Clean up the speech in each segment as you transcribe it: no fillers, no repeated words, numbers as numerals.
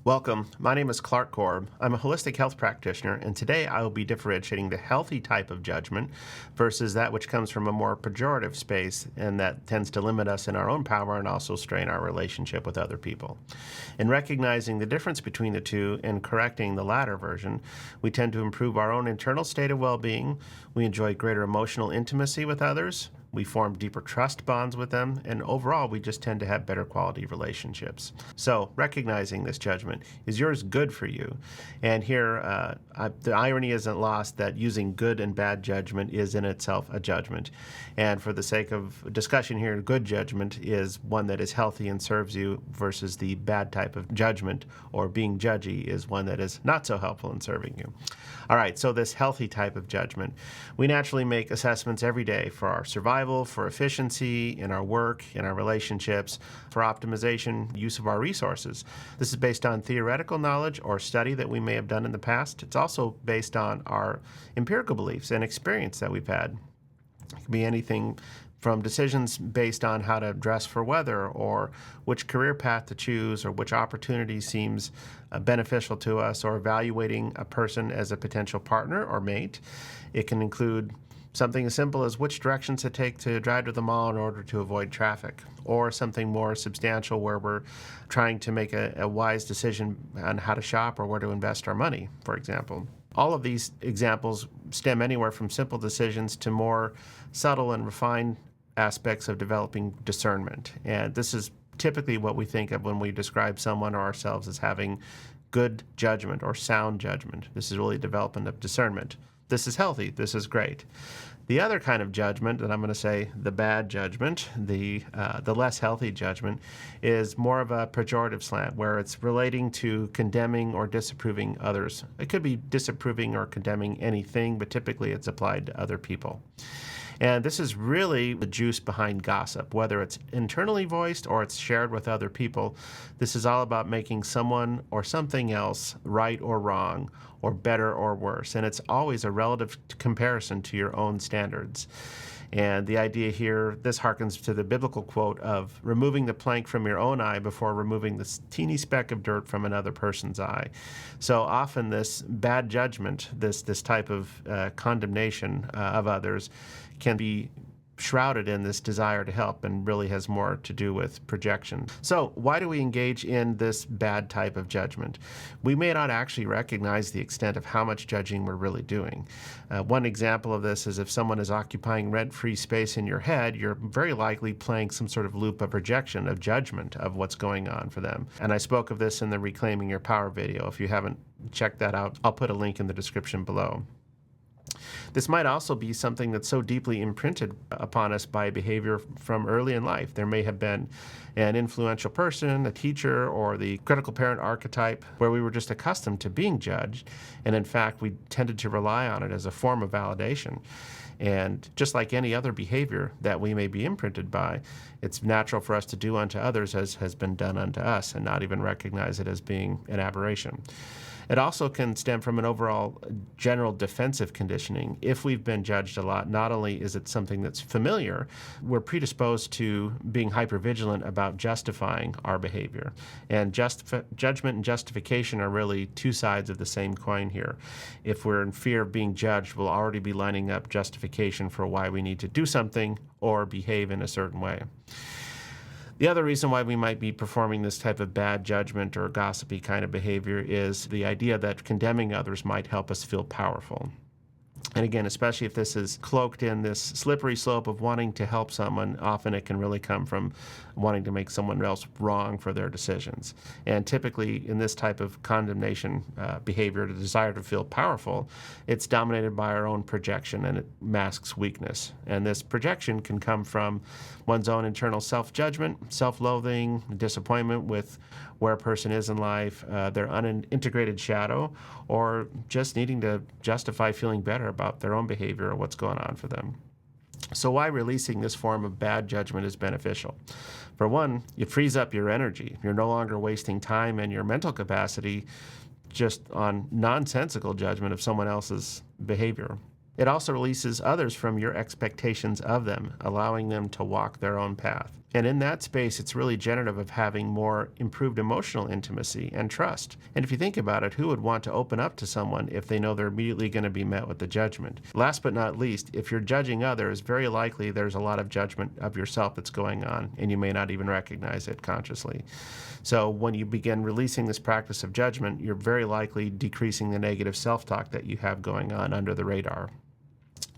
Welcome. My name is Clark Korb. I'm a holistic health practitioner, and today I will be differentiating the healthy type of judgment versus that which comes from a more pejorative space and that tends to limit us in our own power and also strain our relationship with other people. In recognizing the difference between the two and correcting the latter version, we tend to improve our own internal state of well-being, we enjoy greater emotional intimacy with others, we form deeper trust bonds with them, and overall, we just tend to have better quality relationships. So, recognizing this judgment, is yours good for you? And here, the irony isn't lost that using good and bad judgment is in itself a judgment. And for the sake of discussion here, good judgment is one that is healthy and serves you versus the bad type of judgment, or being judgy, is one that is not so helpful in serving you. All right, so this healthy type of judgment. We naturally make assessments every day for our survival, for efficiency, in our work, in our relationships, for optimization, use of our resources. This is based on theoretical knowledge or study that we may have done in the past. It's also based on our empirical beliefs and experience that we've had. It can be anything from decisions based on how to dress for weather, or which career path to choose, or which opportunity seems beneficial to us, or evaluating a person as a potential partner or mate. It can include something as simple as which directions to take to drive to the mall in order to avoid traffic, or something more substantial where we're trying to make a wise decision on how to shop or where to invest our money, for example. All of these examples stem anywhere from simple decisions to more subtle and refined aspects of developing discernment. And this is typically what we think of when we describe someone or ourselves as having good judgment or sound judgment. This is really development of discernment. This is healthy. This is great. The other kind of judgment, that I'm going to say the bad judgment, the less healthy judgment, is more of a pejorative slant, where it's relating to condemning or disapproving others. It could be disapproving or condemning anything, but typically it's applied to other people. And this is really the juice behind gossip, whether it's internally voiced or it's shared with other people. This is all about making someone or something else right or wrong, or better or worse. And it's always a relative comparison to your own standards. And the idea here, this harkens to the biblical quote of removing the plank from your own eye before removing this teeny speck of dirt from another person's eye. So often this bad judgment, this type of condemnation of others, can be shrouded in this desire to help and really has more to do with projection. So why do we engage in this bad type of judgment? We may not actually recognize the extent of how much judging we're really doing. One example of this is if someone is occupying rent-free space in your head, you're very likely playing some sort of loop of projection, of judgment of what's going on for them. And I spoke of this in the Reclaiming Your Power video. If you haven't checked that out, I'll put a link in the description below. This might also be something that's so deeply imprinted upon us by behavior from early in life. There may have been an influential person, a teacher, or the critical parent archetype where we were just accustomed to being judged, and in fact, we tended to rely on it as a form of validation. And just like any other behavior that we may be imprinted by, it's natural for us to do unto others as has been done unto us and not even recognize it as being an aberration. It also can stem from an overall general defensive conditioning. If we've been judged a lot, not only is it something that's familiar, we're predisposed to being hypervigilant about justifying our behavior. And judgment and justification are really two sides of the same coin here. If we're in fear of being judged, we'll already be lining up justification for why we need to do something or behave in a certain way. The other reason why we might be performing this type of bad judgment or gossipy kind of behavior is the idea that condemning others might help us feel powerful. And again, especially if this is cloaked in this slippery slope of wanting to help someone, often it can really come from wanting to make someone else wrong for their decisions. And typically in this type of condemnation behavior, the desire to feel powerful, it's dominated by our own projection and it masks weakness. And this projection can come from one's own internal self-judgment, self-loathing, disappointment with where a person is in life, their unintegrated shadow, or just needing to justify feeling better about their own behavior or what's going on for them. So why releasing this form of bad judgment is beneficial? For one, it frees up your energy. You're no longer wasting time and your mental capacity just on nonsensical judgment of someone else's behavior. It also releases others from your expectations of them, allowing them to walk their own path. And in that space, it's really generative of having more improved emotional intimacy and trust. And if you think about it, who would want to open up to someone if they know they're immediately going to be met with the judgment? Last but not least, if you're judging others, very likely there's a lot of judgment of yourself that's going on, and you may not even recognize it consciously. So when you begin releasing this practice of judgment, you're very likely decreasing the negative self-talk that you have going on under the radar.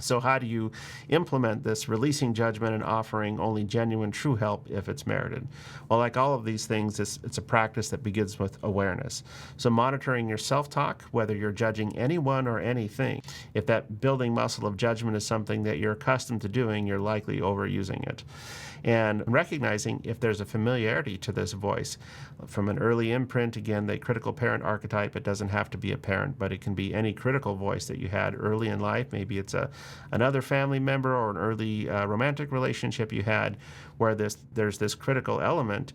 So how do you implement this releasing judgment and offering only genuine true help if it's merited? Well, like all of these things, it's a practice that begins with awareness. So monitoring your self-talk, whether you're judging anyone or anything, if that building muscle of judgment is something that you're accustomed to doing, you're likely overusing it. And recognizing if there's a familiarity to this voice from an early imprint, again, the critical parent archetype, it doesn't have to be a parent, but it can be any critical voice that you had early in life. Maybe it's another family member or an early romantic relationship you had where there's this critical element.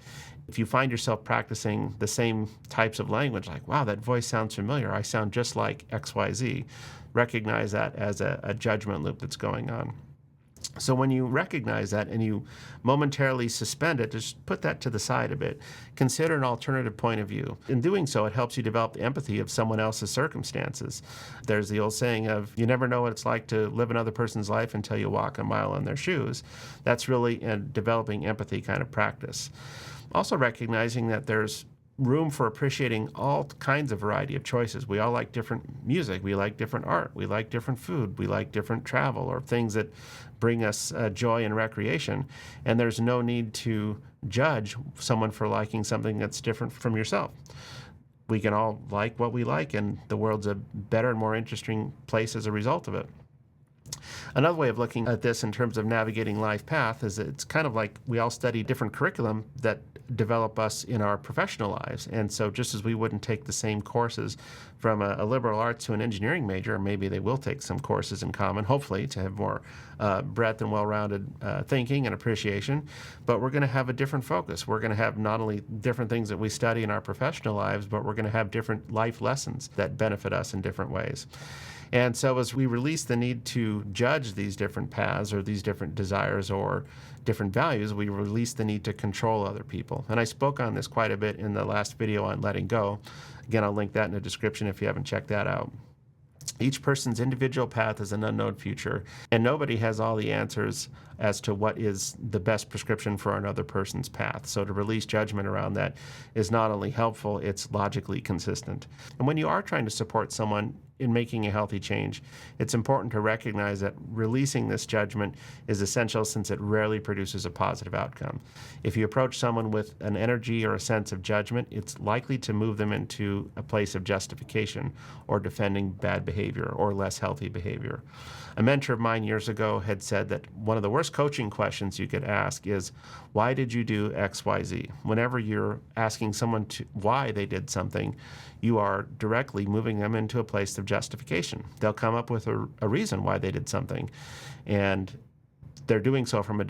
If you find yourself practicing the same types of language, like, wow, that voice sounds familiar, I sound just like XYZ, recognize that as a judgment loop that's going on. So when you recognize that and you momentarily suspend it, just put that to the side a bit. Consider an alternative point of view. In doing so, it helps you develop the empathy of someone else's circumstances. There's the old saying of, you never know what it's like to live another person's life until you walk a mile in their shoes. That's really a developing empathy kind of practice. Also recognizing that there's room for appreciating all kinds of variety of choices. We all like different music, we like different art, we like different food, we like different travel or things that bring us joy and recreation. And there's no need to judge someone for liking something that's different from yourself. We can all like what we like, and the world's a better and more interesting place as a result of it. Another way of looking at this in terms of navigating life path is that it's kind of like we all study different curriculum that develop us in our professional lives. And so just as we wouldn't take the same courses from a liberal arts to an engineering major, or maybe they will take some courses in common, hopefully, to have more breadth and well-rounded thinking and appreciation, but we're going to have a different focus. We're going to have not only different things that we study in our professional lives, but we're going to have different life lessons that benefit us in different ways. And so as we release the need to judge these different paths or these different desires or different values, we release the need to control other people. And I spoke on this quite a bit in the last video on letting go. Again, I'll link that in the description if you haven't checked that out. Each person's individual path is an unknown future, and nobody has all the answers as to what is the best prescription for another person's path. So to release judgment around that is not only helpful, it's logically consistent. And when you are trying to support someone in making a healthy change, it's important to recognize that releasing this judgment is essential since it rarely produces a positive outcome. If you approach someone with an energy or a sense of judgment, it's likely to move them into a place of justification or defending bad behavior or less healthy behavior. A mentor of mine years ago had said that one of the worst coaching questions you could ask is, why did you do X, Y, Z? Whenever you're asking someone why they did something, you are directly moving them into a place of justification. They'll come up with a reason why they did something, and they're doing so from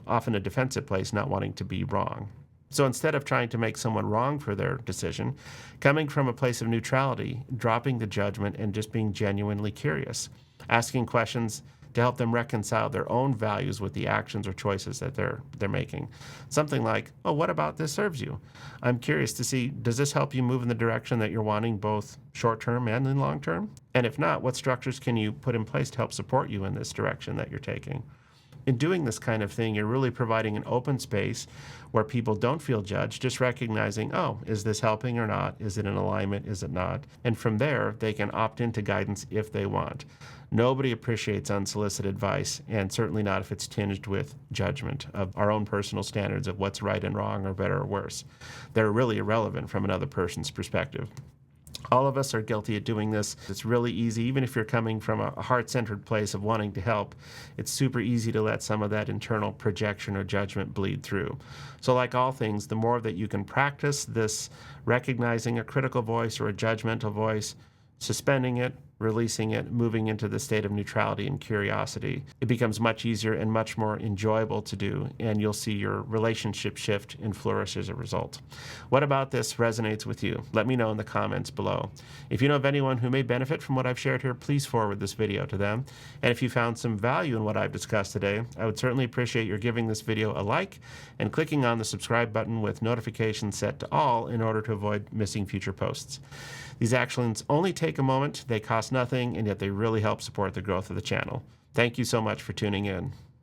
often a defensive place, not wanting to be wrong. So instead of trying to make someone wrong for their decision, coming from a place of neutrality, dropping the judgment, and just being genuinely curious, asking questions to help them reconcile their own values with the actions or choices that they're making. Something like, oh, what about this serves you? I'm curious to see, does this help you move in the direction that you're wanting, both short-term and in long-term? And if not, what structures can you put in place to help support you in this direction that you're taking? In doing this kind of thing, you're really providing an open space where people don't feel judged, just recognizing, oh, is this helping or not? Is it in alignment? Is it not? And from there, they can opt into guidance if they want. Nobody appreciates unsolicited advice, and certainly not if it's tinged with judgment of our own personal standards of what's right and wrong or better or worse. They're really irrelevant from another person's perspective. All of us are guilty of doing this. It's really easy, even if you're coming from a heart-centered place of wanting to help, it's super easy to let some of that internal projection or judgment bleed through. So like all things, the more that you can practice this recognizing a critical voice or a judgmental voice, suspending it, releasing it, moving into the state of neutrality and curiosity. It becomes much easier and much more enjoyable to do, and you'll see your relationship shift and flourish as a result. What about this resonates with you? Let me know in the comments below. If you know of anyone who may benefit from what I've shared here, please forward this video to them. And if you found some value in what I've discussed today, I would certainly appreciate your giving this video a like and clicking on the subscribe button with notifications set to all in order to avoid missing future posts. These actions only take a moment, they cost nothing, and yet they really help support the growth of the channel. Thank you so much for tuning in.